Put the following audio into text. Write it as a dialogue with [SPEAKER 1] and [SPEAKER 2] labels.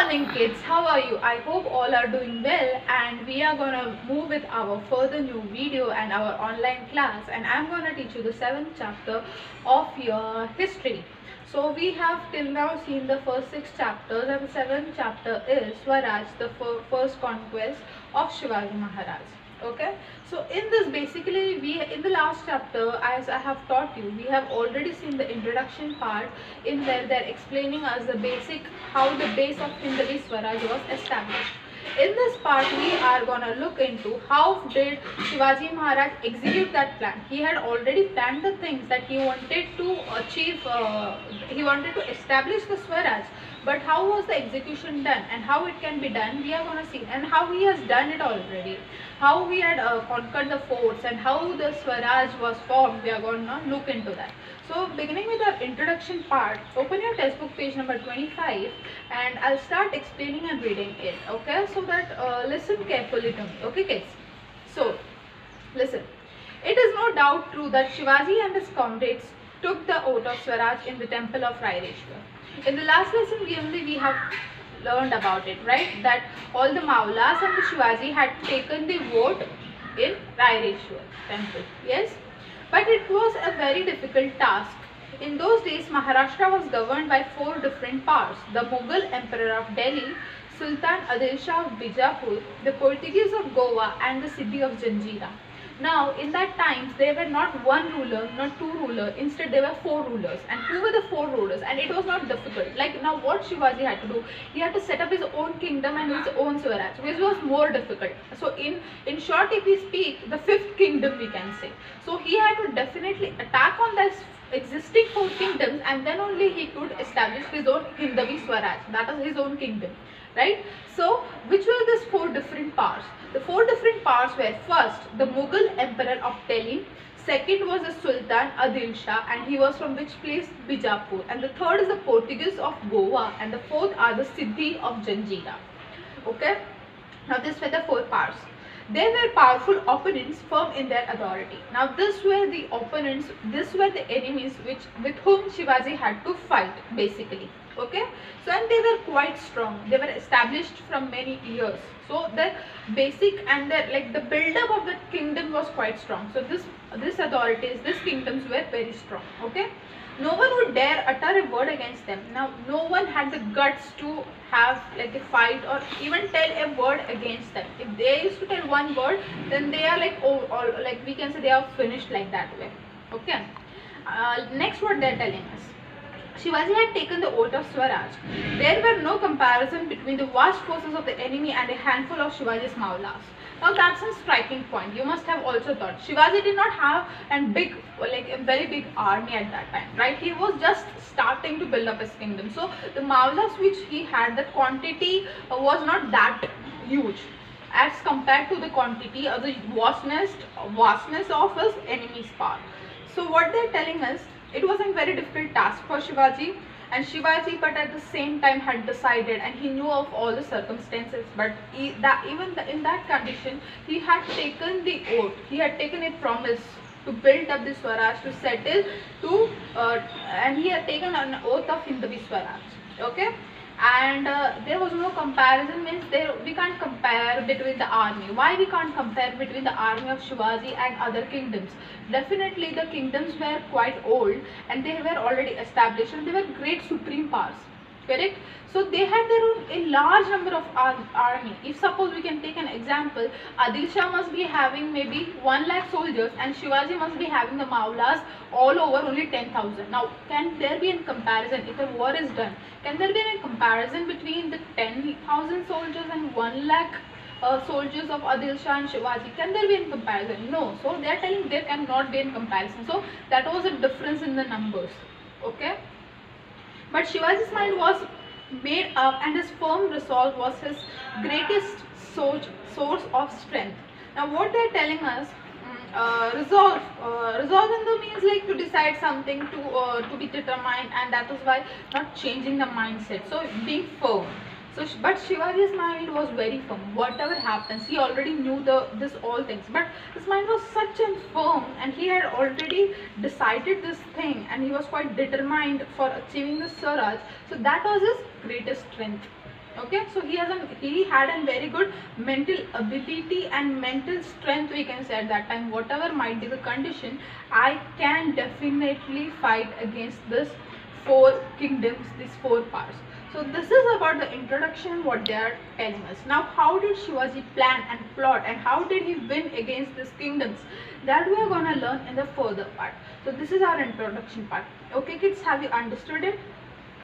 [SPEAKER 1] morning kids, how are you? I hope all are doing well, and we are gonna move with our further new video and our online class, and I'm gonna teach you the 7th chapter of your history. So we have till now seen the first 6 chapters, and the 7th chapter is Swaraj, the first conquest of Shivaji Maharaj. Okay, so in this basically in the last chapter, as I have taught you, we have already seen the introduction part in where they're explaining us the basic how the base of Hindavi Swaraj was established. In this part we are gonna look into how did Shivaji Maharaj execute that plan. He had already planned the things that he wanted to achieve, he wanted to establish the Swaraj, but how was the execution done and how it can be done, we are going to see, and how he has done it already, how he had conquered the forts and how the Swaraj was formed. We are going to look into that. So beginning with our introduction part, open your textbook page number 25 and I'll start explaining and reading it, okay, so that listen carefully to me, okay kids. So listen, it is no doubt true that Shivaji and his comrades took the oath of Swaraj in the temple of Raireshwar. In the last lesson we have learned about it, right, that all the Maulas and the Shivaji had taken the vote in Raireshwar temple, yes, but it was a very difficult task. In those days Maharashtra was governed by 4 different powers: the Mughal Emperor of Delhi, Sultan Adil Shah of Bijapur, the Portuguese of Goa and the city of Janjira. Now, in that times, there were not one ruler, not 2 rulers. Instead, there were 4 rulers. And who were the 4 rulers? And it was not difficult. Like now, what Shivaji had to do? He had to set up his own kingdom and his own Swaraj, which was more difficult. So, in short, if we speak, the 5th kingdom we can say. So, he had to definitely attack on this existing 4 kingdoms, and then only he could establish his own Hindavi Swaraj. That is his own kingdom, right? So, which were these 4 different powers? The 4 different powers were: first, the Mughal Emperor of Delhi; second was the Sultan Adil Shah, and he was from which place? Bijapur; and the third is the Portuguese of Goa, and the fourth are the city of Janjira. Okay, now these were the 4 powers. They were powerful opponents, firm in their authority. Now these were the opponents, these were the enemies with whom Shivaji had to fight basically. Okay, so and they were quite strong. They were established from many years. So the basic and the build-up of the kingdom was quite strong. So this authorities, these kingdoms were very strong. Okay, no one would dare utter a word against them. Now no one had the guts to have like a fight or even tell a word against them. If they used to tell one word, then they are like, oh, like we can say they are finished like that way. Okay, next what they are telling us: Shivaji had taken the oath of Swaraj. There were no comparison between the vast forces of the enemy and a handful of Shivaji's Maulas. Now that's a striking point. You must have also thought Shivaji did not have a very big army at that time, right? He was just starting to build up his kingdom. So the Maulas which he had, the quantity was not that huge as compared to the quantity of the vastness of his enemy's power. So what they are telling us, it was a very difficult task for Shivaji, but at the same time had decided, and he knew of all the circumstances, but in that condition he had taken the oath, he had taken a promise to build up the Swaraj, to settle, and he had taken an oath of Hindavi Swaraj. Okay, and there was no comparison, means we can't compare between the army. Why we can't compare between the army of Shivaji and other kingdoms? Definitely the kingdoms were quite old and they were already established and they were great supreme powers, correct? So they had their own a large number of army. If suppose we can take an example, Adil Shah must be having maybe 1 lakh soldiers and Shivaji must be having the Maulas all over only 10,000. Now can there be a comparison? If a war is done, can there be a comparison between the 10,000 soldiers and 1 lakh soldiers of Adil Shah and Shivaji? Can there be a comparison? No. So they are telling there cannot be a comparison. So that was a difference in the numbers. Okay, but Shivaji's mind was made up and his firm resolve was his greatest source of strength. Now what they are telling us, resolve in the means like to decide something, to be determined, and that is why not changing the mindset, so being firm. So but Shivaji's mind was very firm. Whatever happens, he already knew this all things, but his mind was such and firm, and he had already decided this thing, and he was quite determined for achieving the Swaraj. So that was his greatest strength. Okay, so he had a very good mental ability and mental strength, we can say, at that time. Whatever might be the condition, I can definitely fight against this four kingdoms, these four powers. So this is about the introduction, what they are telling us. Now, how did Shivaji plan and plot, and how did he win against these kingdoms? That we are gonna learn in the further part. So this is our introduction part. Okay kids, have you understood it?